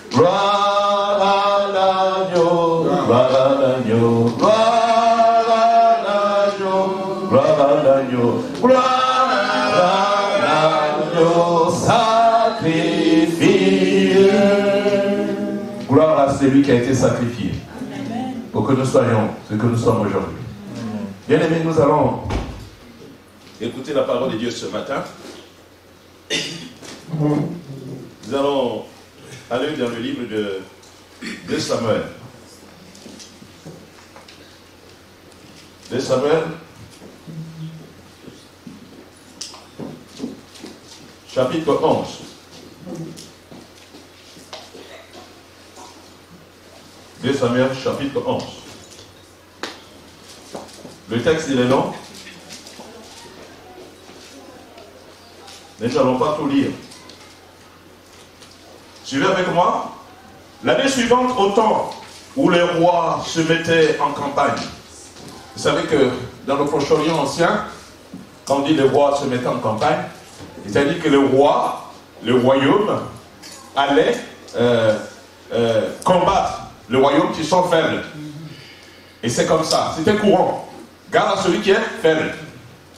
Gloire à l'agneau, gloire à l'agneau, gloire à l'agneau, gloire à l'agneau, gloire à l'agneau sacrifié. Gloire à celui qui a été sacrifié pour que nous soyons ce que nous sommes aujourd'hui. Bien-aimés, nous allons écouter la parole de Dieu ce matin. Nous allons aller dans le livre de Samuel. De Samuel, chapitre 11. De Samuel, chapitre 11. Le texte, il est long. Mais nous n'allons pas tout lire. Suivez avec moi. L'année suivante, au temps où les rois se mettaient en campagne. Vous savez que dans le Proche-Orient ancien, quand on dit les rois se mettaient en campagne, c'est-à-dire que le royaume, allait combattre le royaume qui sont faibles. Et c'est comme ça, c'était courant. Garde à celui qui est faible.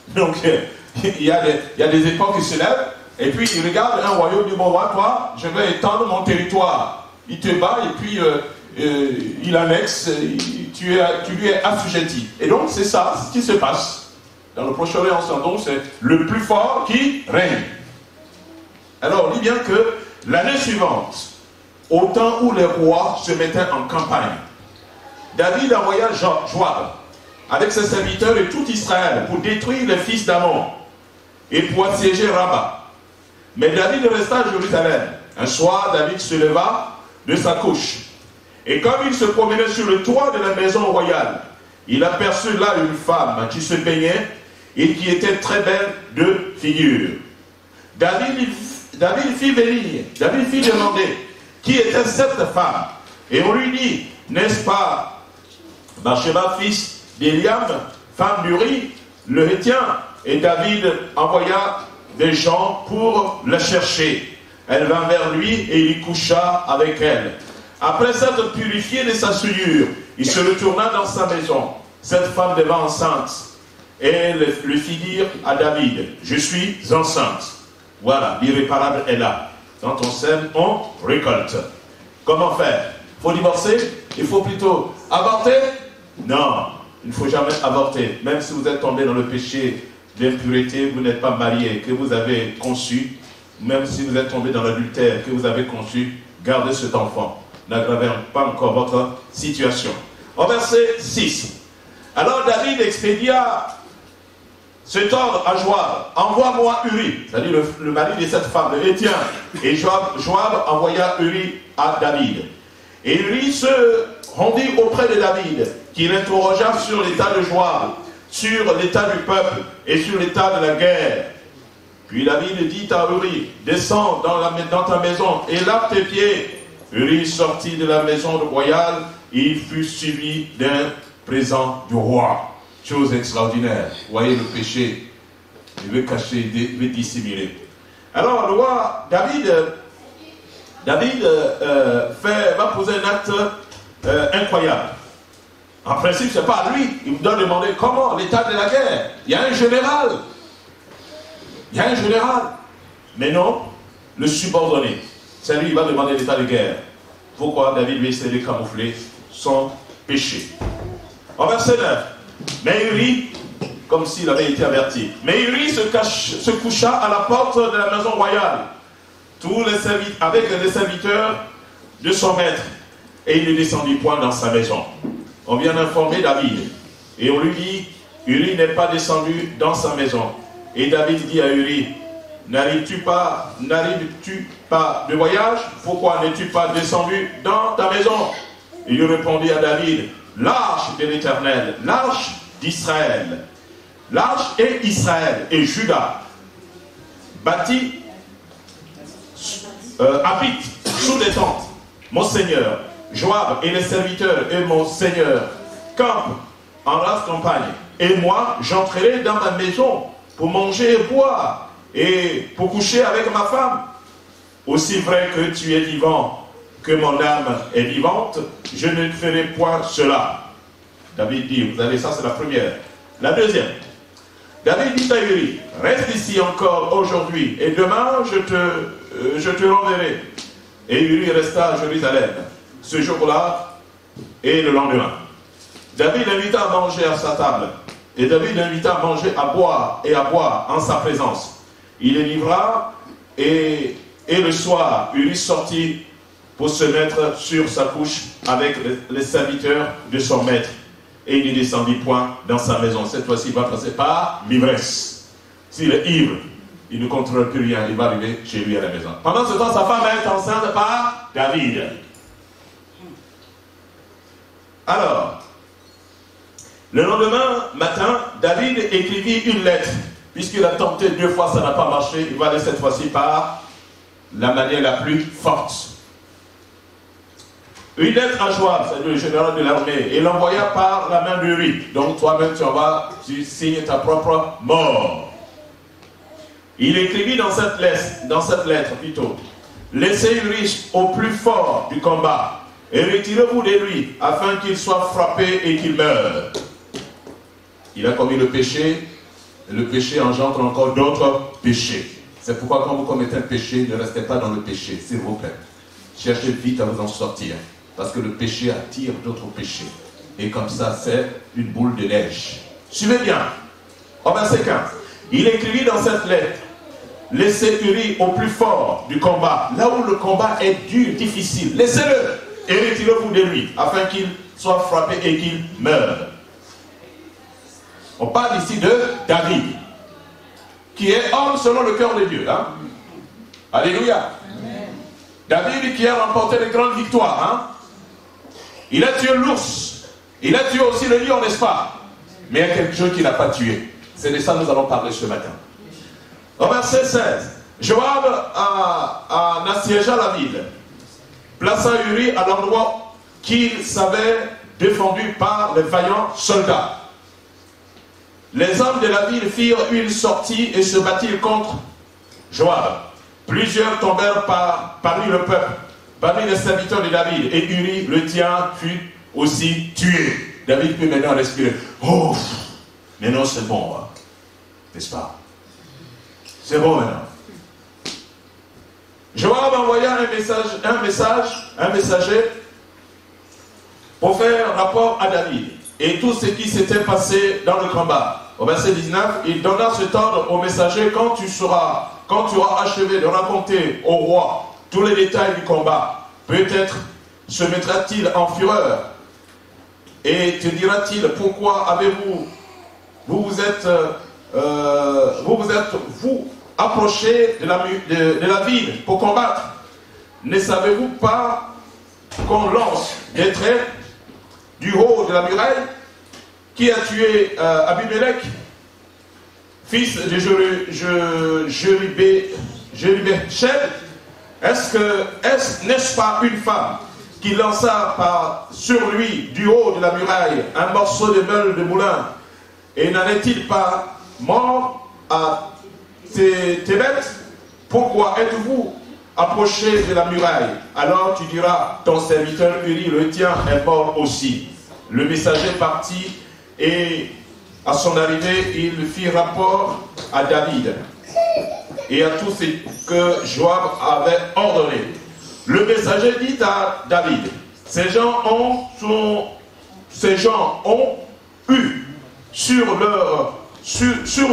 Donc, il y a des époques qui se lèvent, et puis il regarde un royaume, dit, bon, toi, je vais étendre mon territoire. Il te bat, et puis il annexe, tu lui es assujetti. Et donc, c'est ça, ce qui se passe. Dans le Proche-Orient, donc, c'est le plus fort qui règne. Alors, on dit bien que l'année suivante, au temps où les rois se mettaient en campagne, David envoya Joab avec ses serviteurs et tout Israël pour détruire les fils d'Ammon et pour assiéger Rabat. Mais David resta à Jérusalem. Un soir, David se leva de sa couche. Et comme il se promenait sur le toit de la maison royale, il aperçut là une femme qui se baignait et qui était très belle de figure. David fit demander qui était cette femme. Et on lui dit, n'est-ce pas Bathsheba, fils d'Eliam, femme d'Uri, le Héthien? Et David envoya des gens pour la chercher. Elle vint vers lui et il y coucha avec elle. Après s'être purifié de sa souillure, il se retourna dans sa maison. Cette femme devint enceinte. Et elle lui fit dire à David, je suis enceinte. Voilà, l'irréparable est là. Quand on sème, on récolte. Comment faire? Il faut divorcer? Il faut plutôt avorter? Non, il ne faut jamais avorter. Même si vous êtes tombé dans le péché d'impureté, vous n'êtes pas marié, que vous avez conçu, même si vous êtes tombé dans l'adultère, que vous avez conçu, gardez cet enfant. N'aggravez pas encore votre situation. Au verset 6. Alors David expédia cet ordre à Joab, envoie-moi Uri, c'est-à-dire le mari de cette femme, le Héthien. Et Joab envoya Uri à David. Et Uri se rendit auprès de David, qui l'interrogea sur l'état de Joab, sur l'état du peuple et sur l'état de la guerre. Puis David dit à Uri, descends dans ta maison et lave tes pieds. Uri sortit de la maison royale et il fut suivi d'un présent du roi. Chose extraordinaire. Vous voyez le péché, il veut cacher, il veut dissimuler. Alors le roi David va poser un acte incroyable. En principe, ce n'est pas à lui. Il doit demander comment, l'état de la guerre. Il y a un général. Il y a un général. Mais non, le subordonné. C'est lui qui va demander l'état de guerre. Pourquoi David lui essaie de camoufler son péché. En verset 9. Mais Uri, comme s'il avait été averti, mais Uri se coucha à la porte de la maison royale, avec les serviteurs de son maître, et il ne descendit point dans sa maison. On vient d'informer David, et on lui dit, Uri n'est pas descendu dans sa maison. Et David dit à Uri, n'arrives-tu pas de voyage? Pourquoi n'es-tu pas descendu dans ta maison? Il lui répondit à David, l'arche de l'Éternel, l'arche d'Israël, l'arche et Israël et Juda, bâti, habite sous des tentes. Mon Seigneur, Joab et les serviteurs et mon Seigneur campent en race campagne. Et moi, j'entrerai dans ma maison pour manger et boire et pour coucher avec ma femme. aussi vrai que tu es vivant, que mon âme est vivante, je ne ferai point cela. David dit, vous avez ça, c'est la première. La deuxième, David dit à Uri, reste ici encore aujourd'hui, et demain je te renverrai. Et Uri resta à Jérusalem ce jour-là et le lendemain. David l'invita à manger à sa table, et David l'invita à manger, à boire en sa présence. Il les livra, et le soir, Uri sortit pour se mettre sur sa couche avec les serviteurs de son maître. Et il ne descendit point dans sa maison. Cette fois-ci, il va passer par l'ivresse. S'il est ivre, il ne contrôle plus rien. Il va arriver chez lui à la maison. Pendant ce temps, sa femme est enceinte par David. Alors, le lendemain matin, David écrivit une lettre. Puisqu'il a tenté 2 fois, ça n'a pas marché. Il va aller cette fois-ci par la manière la plus forte. Une lettre à Joab, c'est le général de l'armée, et l'envoya par la main d'Uri. Donc toi-même, tu signes ta propre mort. Il écrivit dans cette lettre plutôt, laissez Uri au plus fort du combat, et retirez-vous de lui, afin qu'il soit frappé et qu'il meure. Il a commis le péché, et le péché engendre encore d'autres péchés. C'est pourquoi quand vous commettez un péché, ne restez pas dans le péché, s'il vous plaît. Cherchez vite à vous en sortir. Parce que le péché attire d'autres péchés. Et comme ça, c'est une boule de neige. Suivez bien. Au verset 15. Il écrivit dans cette lettre, laissez Uri au plus fort du combat. Là où le combat est dur, difficile. Laissez-le et retirez-vous de lui, afin qu'il soit frappé et qu'il meure. On parle ici de David, qui est homme selon le cœur de Dieu. Hein? Alléluia. Amen. David qui a remporté de grandes victoires. Hein? Il a tué l'ours. Il a tué aussi le lion, n'est-ce pas? Mais il y a quelque chose qu'il n'a pas tué. C'est de ça que nous allons parler ce matin. Au verset 16, Joab en assiégea la ville, plaça Uri à l'endroit qu'il savait défendu par les vaillants soldats. Les hommes de la ville firent une sortie et se battirent contre Joab. Plusieurs tombèrent parmi le peuple, parmi les serviteurs de David, et Uri, le tien, fut aussi tué. David peut maintenant respirer. Oh, maintenant c'est bon, hein? N'est-ce pas? C'est bon maintenant. Joab envoya un messager pour faire rapport à David et tout ce qui s'était passé dans le combat. Au verset 19, il donna cet ordre au messager: quand tu auras achevé de raconter au roi tous les détails du combat, peut-être se mettra-t-il en fureur et te dira-t-il: pourquoi avez-vous vous approché de la ville pour combattre? Ne savez-vous pas qu'on lance des traits du haut de la muraille? Qui a tué Abimelech, fils de Jérubéchel? N'est-ce pas une femme qui lança sur lui du haut de la muraille un morceau de meule de moulin? Et n'en est-il pas mort à Tébeth? Pourquoi êtes-vous approché de la muraille? Alors tu diras: ton serviteur Uri, le tien, est mort aussi. Le messager partit, et à son arrivée, il fit rapport à David et à tout ce que Joab avait ordonné. Le messager dit à David: ces gens ont eu sur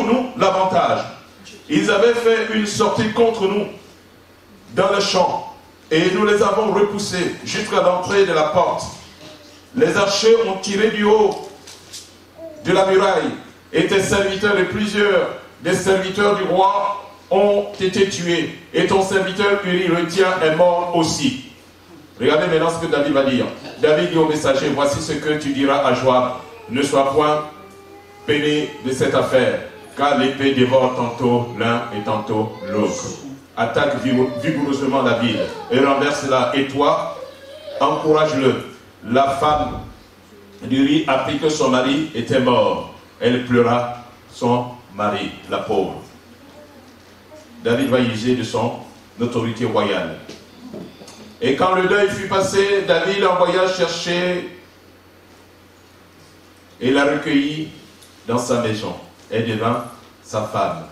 nous l'avantage. Ils avaient fait une sortie contre nous dans le champ, et nous les avons repoussés jusqu'à l'entrée de la porte. Les archers ont tiré du haut de la muraille, et tes serviteurs et plusieurs des serviteurs du roi ont été tués, et ton serviteur Uri, le tien, est mort aussi. Regardez maintenant ce que David va dire. David dit au messager: voici ce que tu diras à Joab: ne sois point peiné de cette affaire, car l'épée dévore tantôt l'un et tantôt l'autre. Attaque vigoureusement la ville et renverse-la, et toi, encourage-le. La femme d'Uri apprit que son mari était mort. Elle pleura son mari, la pauvre. David va user de son autorité royale. Et quand le deuil fut passé, David envoya chercher et la recueillit dans sa maison. Elle devint sa femme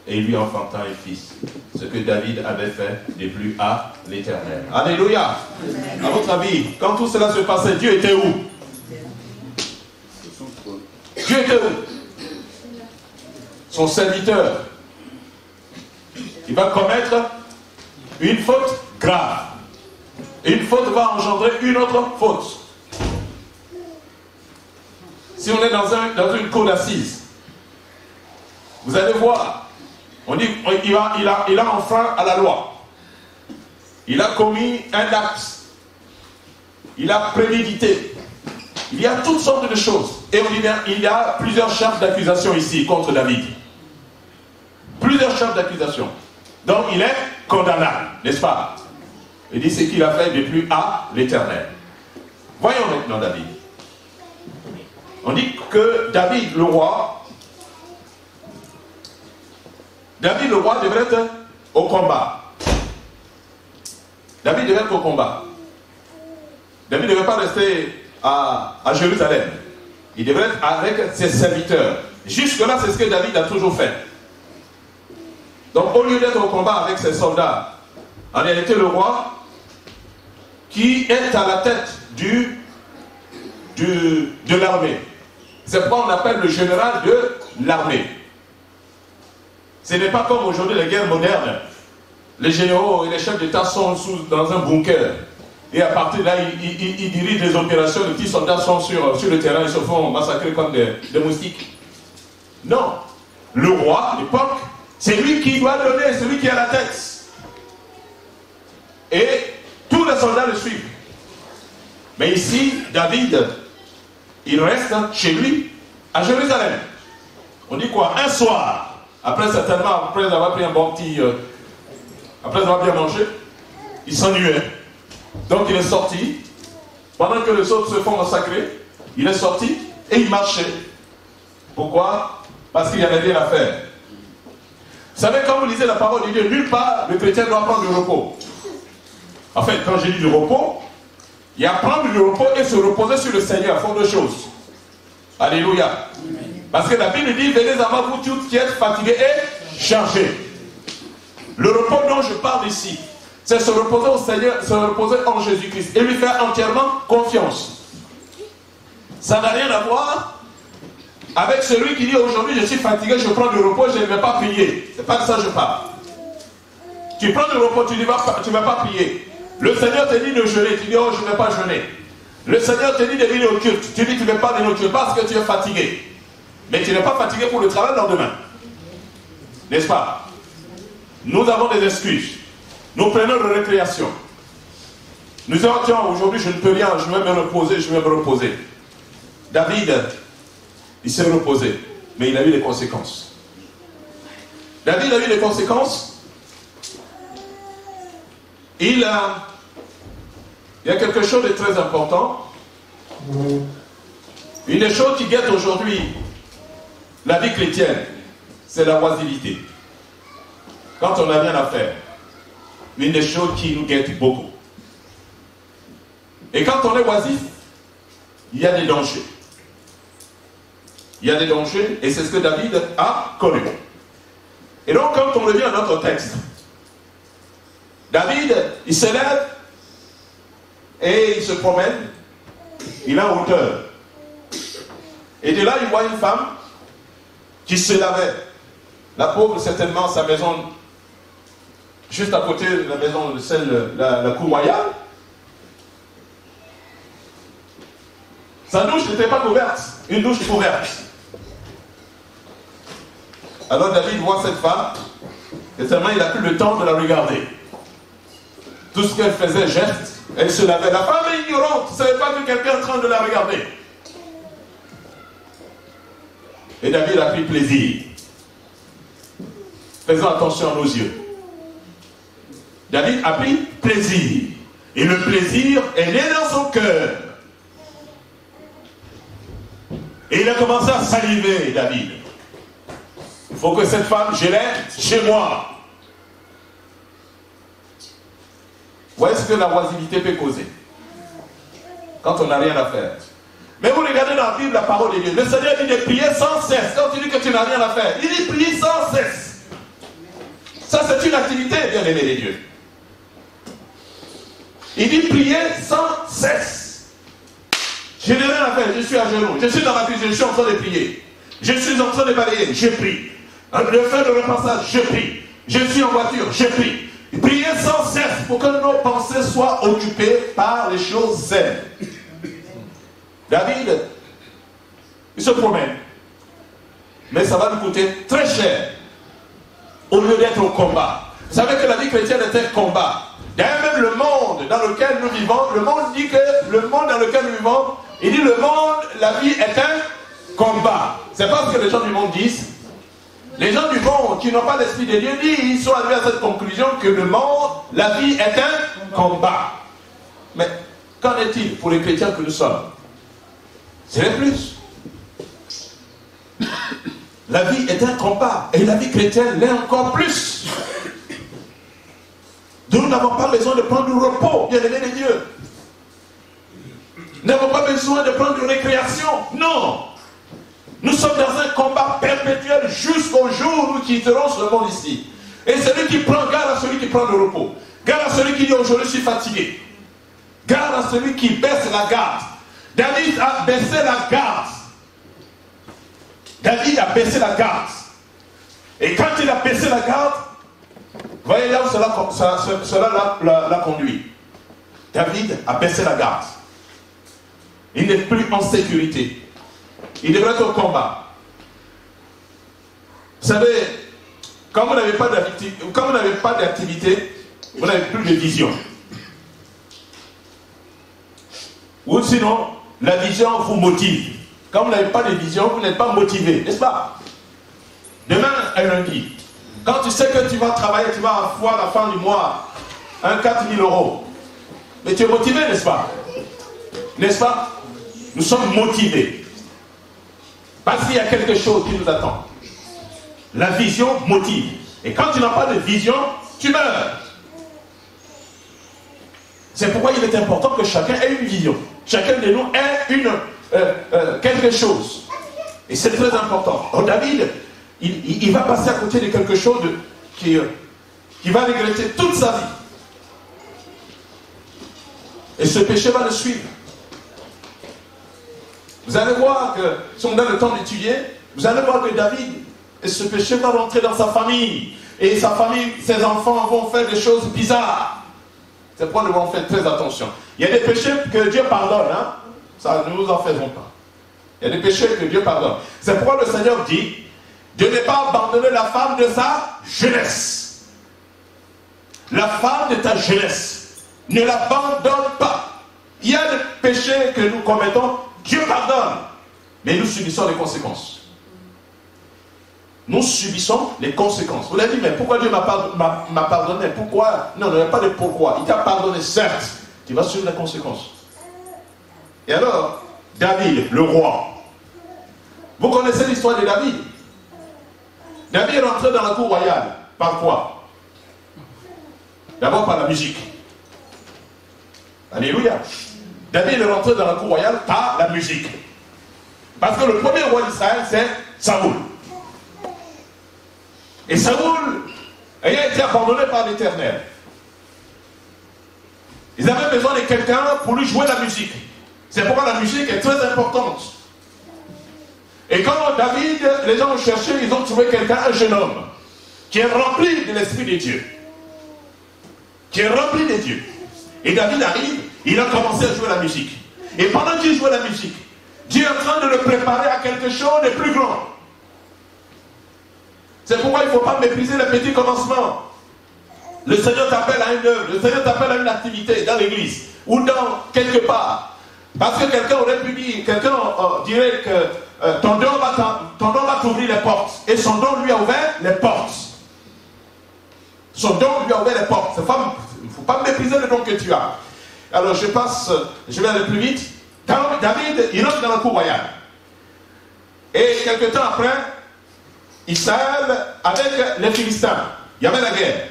et il lui enfanta un fils. Ce que David avait fait déplut à l'Éternel. Alléluia. À votre avis, quand tout cela se passait, Dieu était où? Dieu était où? Son serviteur. Il va commettre une faute grave. Une faute va engendrer une autre faute. Si on est dans une cour d'assises, vous allez voir, on dit il a enfreint à la loi. Il a commis un acte. Il a prémédité. Il y a toutes sortes de choses. Et on dit bien, il y a plusieurs chefs d'accusation ici contre David. Plusieurs chefs d'accusation. Donc il est condamnable, n'est-ce pas? Il dit ce qu'il a fait déplut à l'Éternel. Voyons maintenant David. On dit que David le roi devrait être au combat. David devait être au combat. David ne devait pas rester à Jérusalem. Il devrait être avec ses serviteurs. Jusque-là, c'est ce que David a toujours fait. Donc, au lieu d'être au combat avec ses soldats, en réalité, le roi, qui est à la tête de l'armée. C'est pourquoi on appelle le général de l'armée. Ce n'est pas comme aujourd'hui les guerres modernes. Les généraux et les chefs d'État sont dans un bunker. Et à partir de là, ils dirigent des opérations. Les petits soldats sont sur le terrain, ils se font massacrer comme des moustiques. Non. Le roi, à l'époque, c'est lui qui doit donner, c'est lui qui est à la tête. Et tous les soldats le suivent. Mais ici, David, il reste chez lui, à Jérusalem. On dit quoi? Un soir, après avoir pris un bon petit... après avoir bien mangé, il s'ennuyait. Donc il est sorti. Pendant que les autres se font massacrer, il est sorti et il marchait. Pourquoi? Parce qu'il y avait rien à faire. Vous savez, quand vous lisez la parole de Dieu, nulle part le chrétien doit prendre du repos. En fait, quand j'ai dit du repos, il y a prendre du repos et se reposer sur le Seigneur, font deux choses. Alléluia. Parce que la Bible dit, venez à moi vous tous qui êtes fatigués et chargés. Le repos dont je parle ici, c'est se reposer au Seigneur, se reposer en Jésus-Christ et lui faire entièrement confiance. Ça n'a rien à voir avec celui qui dit aujourd'hui je suis fatigué, je prends du repos, je ne vais pas prier. C'est pas de ça que je parle. Tu prends du repos, tu ne vas pas prier. Le Seigneur te dit de jeûner, tu dis oh je ne vais pas jeûner. Le Seigneur te dit de venir au culte, tu dis tu ne vais pas venir au culte parce que tu es fatigué. Mais tu n'es pas fatigué pour le travail le lendemain. N'est-ce pas? Nous avons des excuses. Nous prenons de récréation. Nous disons tiens aujourd'hui je ne peux rien, je vais me reposer, David, il s'est reposé, mais il a eu des conséquences. David a eu des conséquences. Il y a quelque chose de très important. Une des choses qui guette aujourd'hui la vie chrétienne, c'est la oisiveté. Quand on n'a rien à faire, une des choses qui nous guette beaucoup. Et quand on est oisif, il y a des dangers. Il y a des dangers, et c'est ce que David a connu. Et donc, quand on revient à notre texte, David, il se lève et il se promène, il est en hauteur. Et de là, il voit une femme qui se lavait. La pauvre, certainement, sa maison, juste à côté de la maison de celle, la cour royale. Sa douche n'était pas couverte, une douche couverte. Alors David voit cette femme, et seulement il n'a plus le temps de la regarder. Tout ce qu'elle faisait, geste, elle se lavait. La femme est ignorante, ne savait pas que quelqu'un est en train de la regarder. Et David a pris plaisir. Faisons attention à nos yeux. David a pris plaisir. Et le plaisir est né dans son cœur. Et il a commencé à saliver, David. Il faut que cette femme, je l'aie chez moi. Voyez ce que la oisiveté peut causer. Quand on n'a rien à faire. Mais vous regardez dans la Bible la parole de Dieu. Le Seigneur dit de prier sans cesse. Quand tu dis que tu n'as rien à faire, il dit prier sans cesse. Ça c'est une activité, bien aimé de Dieu. Il dit prier sans cesse. Je n'ai rien à faire, je suis à genoux. Je suis dans ma cuisine, je suis en train de prier. Je suis en train de balayer, je prie. Le faire le repassage, je prie. Je suis en voiture, je prie. Priez sans cesse pour que nos pensées soient occupées par les choses saines. David, il se promène. Mais ça va lui coûter très cher. Au lieu d'être au combat. Vous savez que la vie chrétienne est un combat. D'ailleurs, même le monde dans lequel nous vivons, le monde dit que le monde dans lequel nous vivons, il dit le monde, la vie est un combat. C'est pas ce que les gens du monde disent. Les gens du monde qui n'ont pas l'esprit de Dieu disent, ils sont arrivés à cette conclusion que le monde, la vie est un combat. Mais qu'en est-il pour les chrétiens que nous sommes? C'est plus. La vie est un combat et la vie chrétienne l'est encore plus. Nous n'avons pas besoin de prendre du repos, bien aimé de Dieu. Nous n'avons pas besoin de prendre de récréation. Non. Nous sommes dans un combat perpétuel jusqu'au jour où nous quitterons ce monde ici. Et celui qui prend garde à celui qui prend le repos. Garde à celui qui dit aujourd'hui je suis fatigué. Garde à celui qui baisse la garde. David a baissé la garde. David a baissé la garde. Et quand il a baissé la garde, voyez là où cela l'a conduit. David a baissé la garde. Il n'est plus en sécurité. Il devrait être au combat. Vous savez, quand vous n'avez pas d'activité, vous n'avez plus de vision. Ou sinon, la vision vous motive. Quand vous n'avez pas de vision, vous n'êtes pas motivé, n'est-ce pas? Demain est lundi. Quand tu sais que tu vas travailler, tu vas avoir à la fin du mois un 4 000 €. Mais tu es motivé, n'est-ce pas? N'est-ce pas? Nous sommes motivés. Parce qu'il y a quelque chose qui nous attend. La vision motive. Et quand tu n'as pas de vision, tu meurs. C'est pourquoi il est important que chacun ait une vision. Chacun de nous ait quelque chose. Et c'est très important. Alors David, il va passer à côté de quelque chose qui va regretter toute sa vie. Et ce péché va le suivre. Vous allez voir que, si on a le temps d'étudier, vous allez voir que David, et ce péché va rentrer dans sa famille. Et sa famille, ses enfants vont faire des choses bizarres. C'est pourquoi nous devons faire très attention. Il y a des péchés que Dieu pardonne. Hein? Ça, ne nous en faisons pas. Il y a des péchés que Dieu pardonne. C'est pourquoi le Seigneur dit de ne pas abandonner la femme de sa jeunesse. La femme de ta jeunesse. Ne l'abandonne pas. Il y a des péchés que nous commettons. Dieu pardonne, mais nous subissons les conséquences. Nous subissons les conséquences. Vous l'avez dit, mais pourquoi Dieu m'a pardonné? Pourquoi? Non, il n'y a pas de pourquoi. Il t'a pardonné, certes. Tu vas subir les conséquences. Et alors, David, le roi. Vous connaissez l'histoire de David. David est rentré dans la cour royale. Par quoi? D'abord par la musique. Alléluia. David est rentré dans la cour royale par la musique. Parce que le premier roi d'Israël, c'est Saoul. Et Saoul ayant été abandonné par l'Éternel. Ils avaient besoin de quelqu'un pour lui jouer la musique. C'est pourquoi la musique est très importante. Et quand David, les gens ont cherché, ils ont trouvé quelqu'un, un jeune homme, qui est rempli de l'Esprit de Dieu. Qui est rempli de Dieu. Et David arrive, il a commencé à jouer la musique. Et pendant qu'il jouait la musique, Dieu est en train de le préparer à quelque chose de plus grand. C'est pourquoi il ne faut pas mépriser les petits commencements. Le Seigneur t'appelle à une œuvre, le Seigneur t'appelle à une activité dans l'église ou dans quelque part. Parce que quelqu'un aurait pu dire, quelqu'un dirait que ton don va t'ouvrir les portes. Et son don lui a ouvert les portes. Son don lui a ouvert les portes. Il ne faut pas mépriser le don que tu as. Alors je vais aller plus vite. David, il entre dans la cour royale. Et quelque temps après, Israël avec les Philistins. Il y avait la guerre.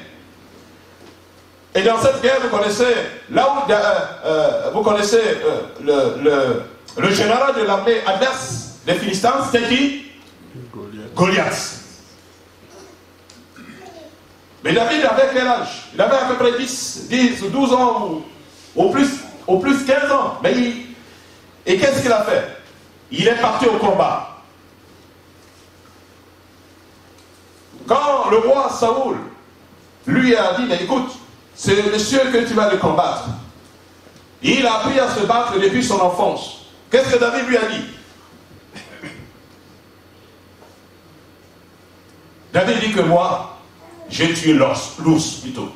Et dans cette guerre, vous connaissez, là où vous connaissez le général de l'armée adverse des Philistins, c'était qui? Goliath. Mais David avait quel âge? Il avait à peu près 10 ou 12 ans, ou au plus 15 ans. Et qu'est-ce qu'il a fait? Il est parti au combat. Quand le roi Saoul lui a dit, mais écoute, c'est le monsieur que tu vas le combattre. Il a appris à se battre depuis son enfance. Qu'est-ce que David lui a dit? David dit que moi, j'ai tué l'ours plutôt.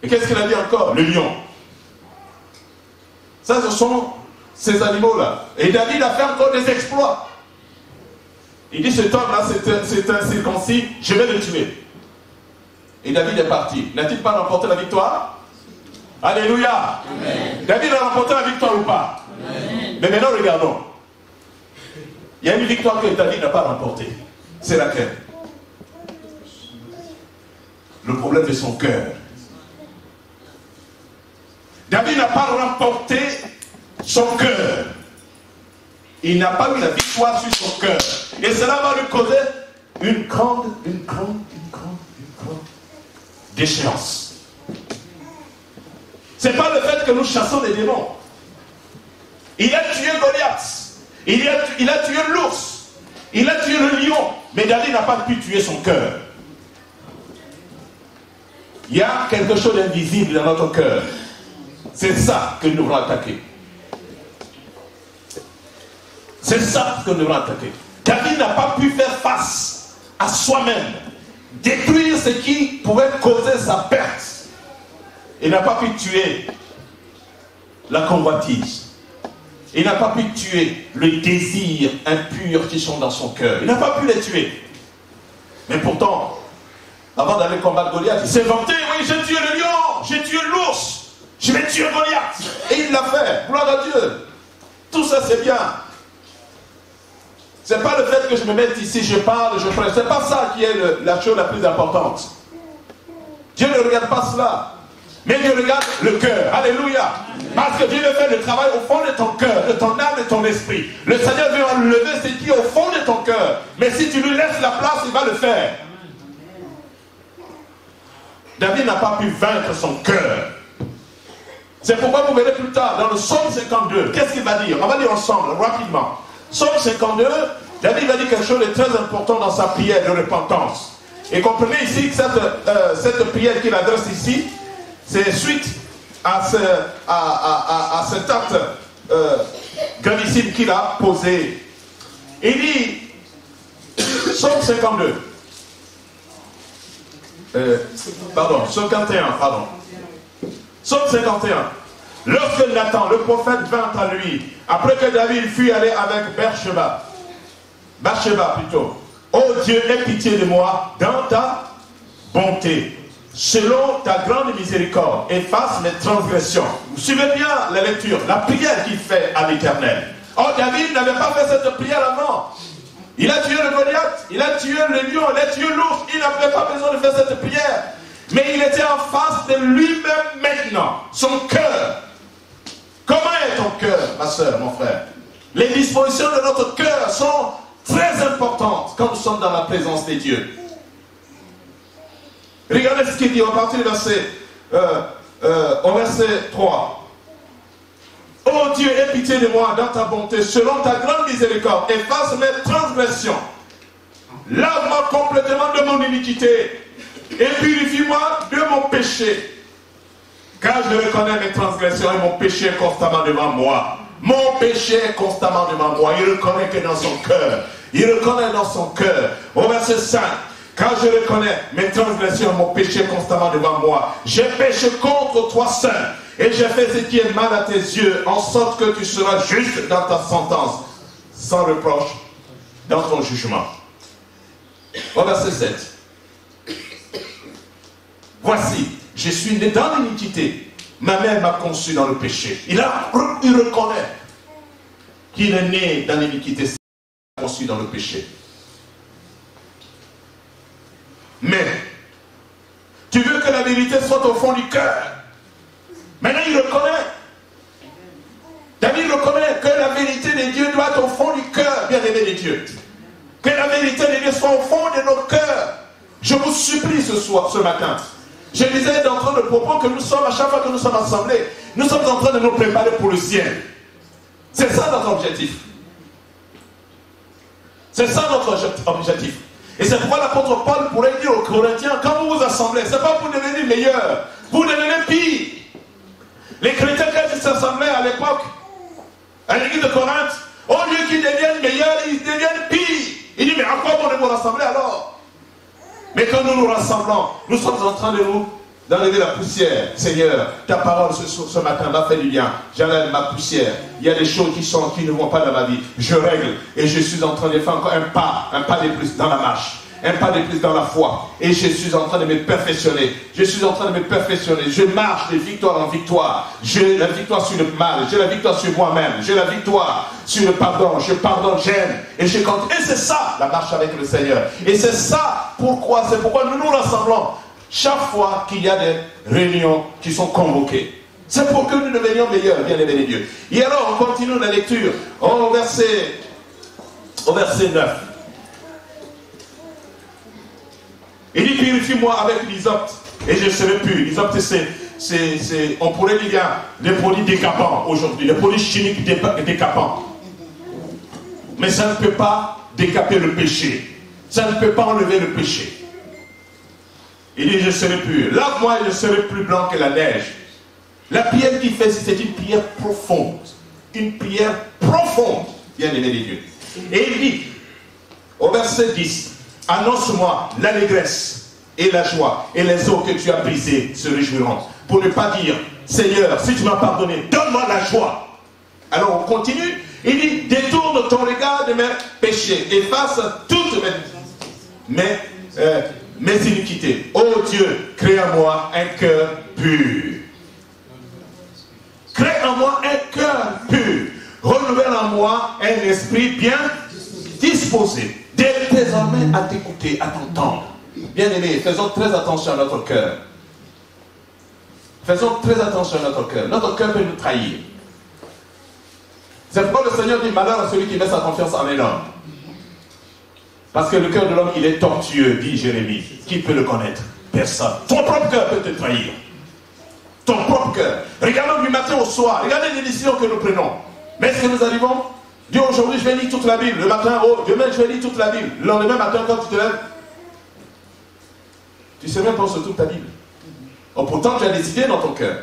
Et qu'est-ce qu'il a dit encore? Le lion. Ça, ce sont ces animaux-là. Et David a fait encore des exploits. Il dit, cet homme-là, c'est un circoncis, je vais le tuer. Et David est parti. N'a-t-il pas remporté la victoire? Alléluia. Amen. David a remporté la victoire ou pas? Amen. Mais maintenant, regardons. Il y a une victoire que David n'a pas remportée. C'est laquelle? Le problème de son cœur. David n'a pas remporté son cœur. Il n'a pas eu la victoire sur son cœur. Et cela va lui causer une grande déchéance. Ce n'est pas le fait que nous chassons les démons. Il a tué Goliath. Il a tué l'ours. Il a tué le lion. Mais David n'a pas pu tuer son cœur. Il y a quelque chose d'invisible dans notre cœur. C'est ça que nous devons attaquer. C'est ça que nous devons attaquer. David n'a pas pu faire face à soi-même, détruire ce qui pouvait causer sa perte. Il n'a pas pu tuer la convoitise. Il n'a pas pu tuer le désir impur qui sont dans son cœur. Il n'a pas pu les tuer. Mais pourtant, avant d'aller combattre Goliath, il s'est vanté, oui, j'ai tué le lion, j'ai tué l'ours, je vais tuer Goliath. Et il l'a fait, gloire à Dieu. Tout ça c'est bien. Ce n'est pas le fait que je me mette ici, je parle, je prêche. Ce n'est pas ça qui est la chose la plus importante. Dieu ne regarde pas cela. Mais Dieu regarde le cœur. Alléluia. Parce que Dieu veut faire le travail au fond de ton cœur, de ton âme et de ton esprit. Le Seigneur veut enlever ce qui est au fond de ton cœur. Mais si tu lui laisses la place, il va le faire. David n'a pas pu vaincre son cœur. C'est pourquoi vous verrez plus tard, dans le psaume 52, qu'est-ce qu'il va dire? On va dire ensemble, rapidement. Psaume 52, David va dire quelque chose de très important dans sa prière de repentance. Et comprenez ici que cette prière qu'il adresse ici, c'est suite à cet acte gravissime qu'il a posé. Il dit, Psaume 52, pardon, 51, pardon. Psaume 51. Lorsque Nathan, le prophète, vint à lui, après que David fut allé avec Bathsheba plutôt. Oh Dieu, aie pitié de moi dans ta bonté, selon ta grande miséricorde, efface mes transgressions. Vous suivez bien la lecture, la prière qu'il fait à l'Éternel. Oh, David n'avait pas fait cette prière avant. Il a tué le Goliath, il a tué le lion, il a tué l'ours, il n'avait pas besoin de faire cette prière. Mais il était en face de lui-même maintenant, son cœur. Comment est ton cœur, ma soeur, mon frère? Les dispositions de notre cœur sont très importantes quand nous sommes dans la présence de Dieu. Regardez ce qu'il dit, on va partir du verset 3. Oh Dieu, aie pitié de moi dans ta bonté, selon ta grande miséricorde, efface mes transgressions. Lave-moi complètement de mon iniquité et purifie-moi de mon péché. Car je reconnais mes transgressions et mon péché est constamment devant moi. Mon péché est constamment devant moi. Il reconnaît que dans son cœur. Il reconnaît dans son cœur. Au verset 5. Car je reconnais mes transgressions et mon péché est constamment devant moi. J'ai péché contre toi seul. Et j'ai fait ce qui est mal à tes yeux, en sorte que tu seras juste dans ta sentence, sans reproche dans ton jugement. Au verset 7. Voici, je suis né dans l'iniquité. Ma mère m'a conçu dans le péché. Il reconnaît qu'il est né dans l'iniquité, conçu dans le péché. Mais, tu veux que la vérité soit au fond du cœur. Maintenant, il reconnaît. David reconnaît que la vérité de Dieu doit être au fond du cœur, bien-aimé de Dieu. Que la vérité de Dieu soit au fond de nos cœurs. Je vous supplie ce matin. Je disais d'entrer le propos que nous sommes, à chaque fois que nous sommes assemblés, nous sommes en train de nous préparer pour le ciel. C'est ça notre objectif. C'est ça notre objectif. Et c'est pourquoi l'apôtre Paul pourrait dire aux Corinthiens, quand vous vous assemblez, ce n'est pas pour devenir meilleur, pour devenir pire. Les chrétiens, quand ils s'assemblaient à l'époque, à l'église de Corinthe, au lieu qu'ils deviennent meilleurs, ils deviennent pires. Il dit, mais à quoi bon de vous rassembler alors? Mais quand nous nous rassemblons, nous sommes en train de nous d'enlever la poussière. Seigneur, ta parole ce matin m'a fait du bien. J'enlève ma poussière. Il y a des choses qui ne vont pas dans ma vie. Je règle et je suis en train de faire encore un pas de plus dans la marche. Un pas de plus dans la foi. Et je suis en train de me perfectionner. Je suis en train de me perfectionner. Je marche de victoire en victoire. J'ai la victoire sur le mal. J'ai la victoire sur moi-même. J'ai la victoire sur le pardon. Je pardonne, j'aime. Et je compte. Et c'est ça, la marche avec le Seigneur. Et c'est ça, c'est pourquoi nous nous rassemblons chaque fois qu'il y a des réunions qui sont convoquées. C'est pour que nous devenions meilleurs, bien-aimés de Dieu. Et alors, on continue la lecture. Au verset 9. Il dit, purifie-moi avec l'hysope et je serai pur. L'hysope, on pourrait dire des produits décapants aujourd'hui, des produits chimiques décapants. Mais ça ne peut pas décaper le péché. Ça ne peut pas enlever le péché. Il dit, je serai pur. Lave-moi et je serai plus blanc que la neige. La prière qu'il fait, c'est une prière profonde. Une prière profonde, bien aimé de Dieu. Et il dit, au verset 10, annonce-moi l'allégresse et la joie, et les eaux que tu as brisées se réjouiront. Pour ne pas dire, Seigneur, si tu m'as pardonné, donne-moi la joie. Alors on continue, il dit, détourne ton regard de mes péchés, efface toutes mes iniquités. Oh Dieu, crée en moi un cœur pur. Crée en moi un cœur pur. Renouvelle en moi un esprit bien disposé. Désormais à t'écouter, à t'entendre. Bien-aimés, faisons très attention à notre cœur. Faisons très attention à notre cœur. Notre cœur peut nous trahir. C'est pourquoi le Seigneur dit malheur à celui qui met sa confiance en un homme. Parce que le cœur de l'homme, il est tortueux, dit Jérémie. Qui peut le connaître? Personne. Ton propre cœur peut te trahir. Ton propre cœur. Regardons du matin au soir. Regardez les décisions que nous prenons. Mais est-ce que nous arrivons? Dis aujourd'hui, je vais lire toute la Bible. Le matin, demain, je vais lire toute la Bible. Le lendemain matin, quand tu te lèves, tu ne sais même pas sur toute ta Bible. Oh, pourtant, tu as décidé dans ton cœur.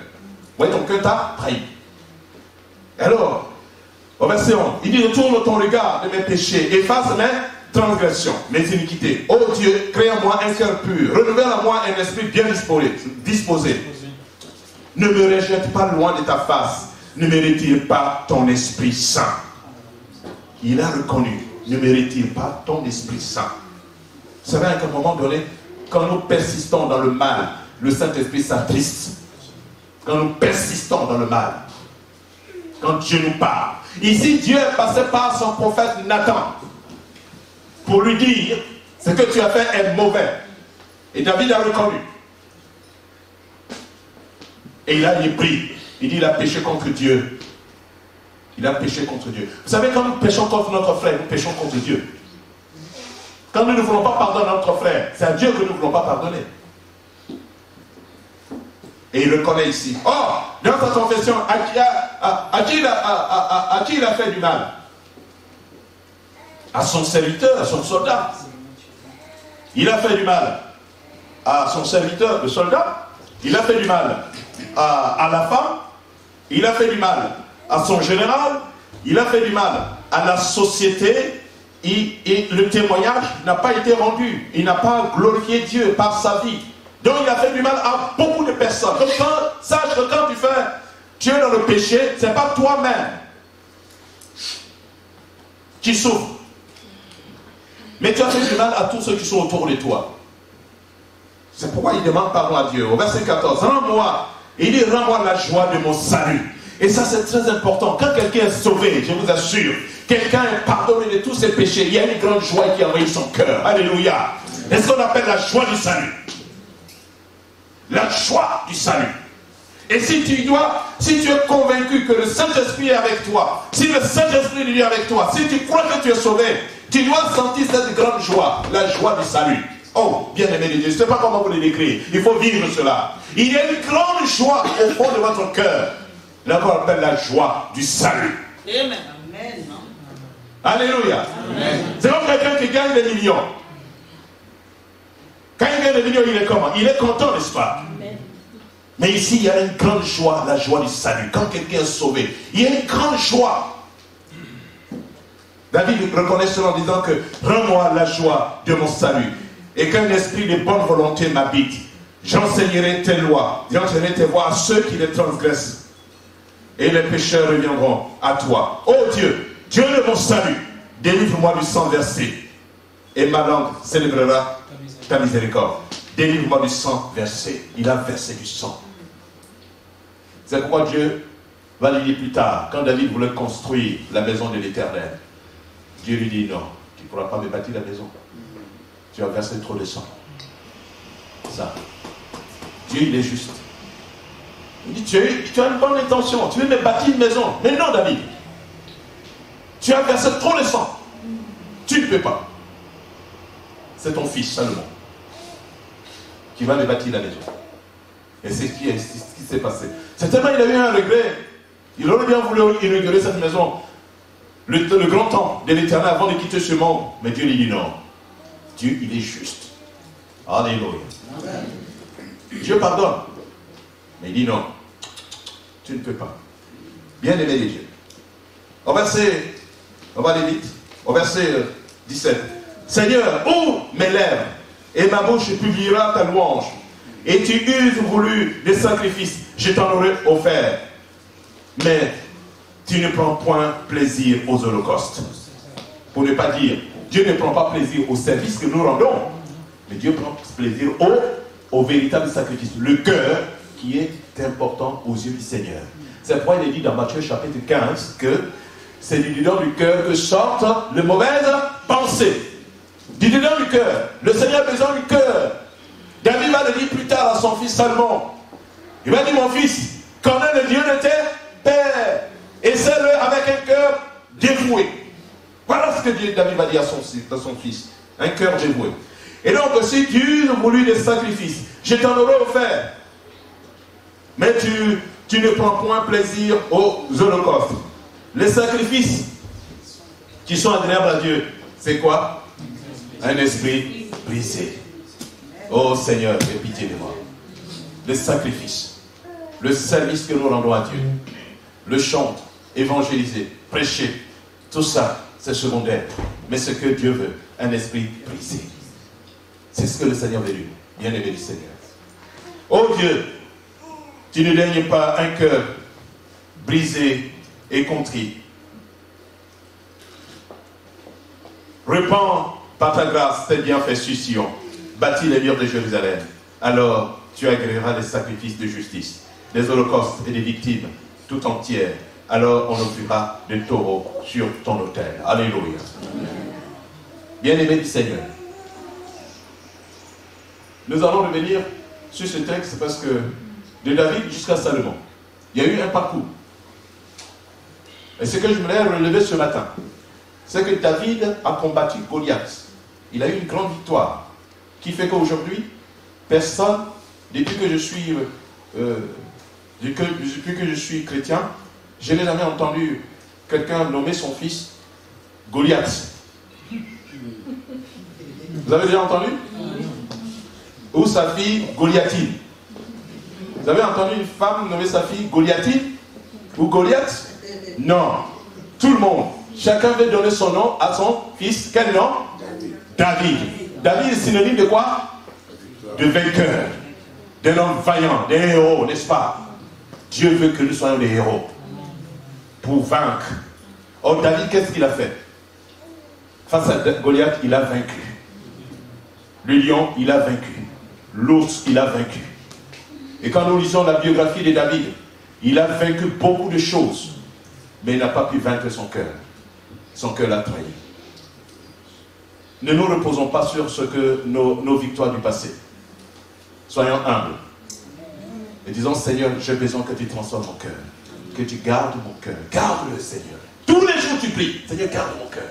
Oui, ton cœur t'a trahi. Alors, au verset 11, il dit, retourne ton regard de mes péchés, efface mes transgressions, mes iniquités. Oh Dieu, crée en moi un cœur pur, renouvelle en moi un esprit bien disposé. Ne me rejette pas loin de ta face, ne me retire pas ton Esprit Saint. Il a reconnu, ne me retire pas ton Esprit Saint. Vous savez, à un moment donné, quand nous persistons dans le mal, le Saint-Esprit s'attriste. Quand nous persistons dans le mal, quand Dieu nous parle. Ici, Dieu est passé par son prophète Nathan pour lui dire, ce que tu as fait est mauvais. Et David a reconnu. Et il a pris. Il dit, il a péché contre Dieu. Il a péché contre Dieu. Vous savez, quand nous péchons contre notre frère, nous péchons contre Dieu. Quand nous ne voulons pas pardonner à notre frère, c'est à Dieu que nous ne voulons pas pardonner. Et il reconnaît ici. Oh, dans sa confession, à qui il a fait du mal? À son serviteur, à son soldat. Il a fait du mal à son serviteur, le soldat. Il a fait du mal à la femme. Il a fait du mal à son général. Il a fait du mal à la société. Et le témoignage n'a pas été rendu. Il n'a pas glorifié Dieu par sa vie. Donc il a fait du mal à beaucoup de personnes. Donc sache que quand tu es dans le péché, ce n'est pas toi-même qui souffre. Mais tu as fait du mal à tous ceux qui sont autour de toi. C'est pourquoi il demande pardon à Dieu. Au verset 14, rends-moi, il dit, rends-moi la joie de mon salut. Et ça c'est très important. Quand quelqu'un est sauvé, je vous assure, quelqu'un est pardonné de tous ses péchés, il y a une grande joie qui envahit son cœur. Alléluia. C'est ce qu'on appelle la joie du salut. la joie du salut. Et si tu es convaincu que le Saint-Esprit est avec toi, si le Saint-Esprit est avec toi, si tu crois que tu es sauvé, tu dois sentir cette grande joie, la joie du salut. Oh, bien-aimé de Dieu, je ne sais pas comment vous le décrire, il faut vivre cela. Il y a une grande joie au fond de votre cœur. Là, on appelle la joie du salut. Amen. Alléluia. C'est comme quelqu'un qui gagne des millions. Quand il gagne des millions, il est comment? Il est content, n'est-ce pas? Amen. Mais ici, il y a une grande joie, la joie du salut. Quand quelqu'un est sauvé, il y a une grande joie. David reconnaît cela en disant que rends-moi la joie de mon salut et qu'un esprit de bonne volonté m'habite. J'enseignerai tes lois, j'enseignerai tes voies à ceux qui les transgressent. Et les pécheurs reviendront à toi. Oh Dieu, Dieu de mon salut, délivre-moi du sang versé. Et ma langue célébrera ta miséricorde. Délivre-moi du sang versé. Il a versé du sang. C'est pourquoi Dieu va lui dire plus tard, quand David voulait construire la maison de l'Éternel, Dieu lui dit non, tu ne pourras pas me bâtir la maison. Tu as versé trop de sang. Ça. Dieu, il est juste. Il dit, tu as une bonne intention, tu veux me bâtir une maison. Mais non, David. Tu as versé trop de sang. Tu ne peux pas. C'est ton fils, Salomon, qui va me bâtir la maison. Et c'est ce qui s'est passé. Certainement, il a eu un regret. Il aurait bien voulu inaugurer cette maison, le grand temple de l'Éternel avant de quitter ce monde. Mais Dieu lui dit non. Dieu, il est juste. Alléluia. Dieu pardonne. Mais il dit non. Tu ne peux pas. Bien aimé de Dieu. On va aller vite. Au verset 17. Seigneur, ouvre mes lèvres et ma bouche publiera ta louange. Et tu eusses voulu des sacrifices, je t'en aurais offert. Mais tu ne prends point plaisir aux holocaustes. Pour ne pas dire, Dieu ne prend pas plaisir au service que nous rendons, mais Dieu prend plaisir au véritable sacrifice, le cœur qui est important aux yeux du Seigneur. C'est pourquoi il est dit dans Matthieu chapitre 15 que c'est du dedans du cœur que sortent les mauvaises pensées. Du dedans du cœur. Le Seigneur a besoin du cœur. David va le dire plus tard à son fils Salomon. Il va dire, mon fils, connais le Dieu de tes pères et sers-le avec un cœur dévoué. Voilà ce que David va dire à son fils. Un cœur dévoué. Et donc, si tu as voulu des sacrifices, je t'en aurais offert. Mais tu ne prends point plaisir aux holocaustes. Les sacrifices qui sont agréables à Dieu, c'est quoi? Un esprit brisé. Oh Seigneur, aie pitié de moi. Les sacrifices, le service que nous rendons à Dieu, le chant, évangéliser, prêcher, tout ça, c'est secondaire. Mais ce que Dieu veut, un esprit brisé. C'est ce que le Seigneur veut, bien-aimé du Seigneur. Oh Dieu, tu ne daignes pas un cœur brisé et contrit. Répands par ta grâce tes bienfaits sur Sion. Bâtis les murs de Jérusalem. Alors tu agréeras des sacrifices de justice, des holocaustes et des victimes tout entières. Alors on offrira des taureaux sur ton autel. Alléluia. Bien-aimé du Seigneur, nous allons revenir sur ce texte parce que de David jusqu'à Salomon, il y a eu un parcours. Et ce que je voulais relever ce matin, c'est que David a combattu Goliath. Il a eu une grande victoire qui fait qu'aujourd'hui, personne, depuis que je suis chrétien, je n'ai jamais entendu quelqu'un nommer son fils Goliath. Vous avez déjà entendu? Ou sa fille Goliathine. Vous avez entendu une femme nommer sa fille Goliathine? Ou Goliath? Non. Tout le monde. Chacun veut donner son nom à son fils. Quel nom? David. David est synonyme de quoi? De vainqueur. D'un homme vaillant, d'un héros, n'est-ce pas? Dieu veut que nous soyons des héros. Pour vaincre. Or, David, qu'est-ce qu'il a fait? Face à Goliath, il a vaincu. Le lion, il a vaincu. L'ours, il a vaincu. Et quand nous lisons la biographie de David, il a vaincu beaucoup de choses, mais il n'a pas pu vaincre son cœur. Son cœur l'a trahi. Ne nous reposons pas sur ce que nos victoires du passé. Soyons humbles. Et disons, Seigneur, j'ai besoin que tu transformes mon cœur. Que tu gardes mon cœur. Garde-le, Seigneur. Tous les jours tu pries. Seigneur, garde mon cœur.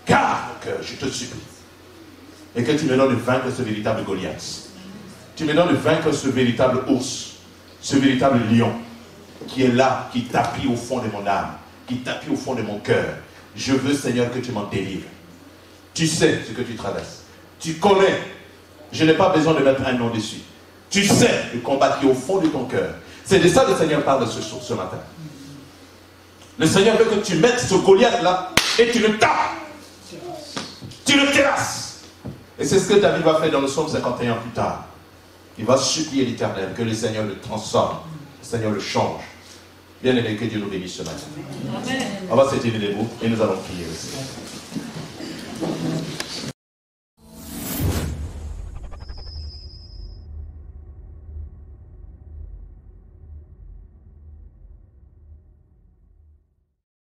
Garde mon cœur, je te supplie. Et que tu me donnes de vaincre ce véritable Goliath. Tu me donnes de vaincre ce véritable ours. Ce véritable lion. Qui est là, qui tapit au fond de mon âme. Qui tapit au fond de mon cœur. Je veux, Seigneur, que tu m'en délivres. Tu sais ce que tu traverses. Tu connais. Je n'ai pas besoin de mettre un nom dessus. Tu sais le combat qui est au fond de ton cœur. C'est de ça que le Seigneur parle ce matin. Le Seigneur veut que tu mettes ce Goliath-là et tu le tapes. Tu le terrasses. Et c'est ce que David va faire dans le psaume 51 plus tard. Il va supplier l'Éternel que le Seigneur le transforme. Le Seigneur le change. Bien aimé, que Dieu nous bénisse ce matin. Amen. On va s'éteindre debout et nous allons prier aussi.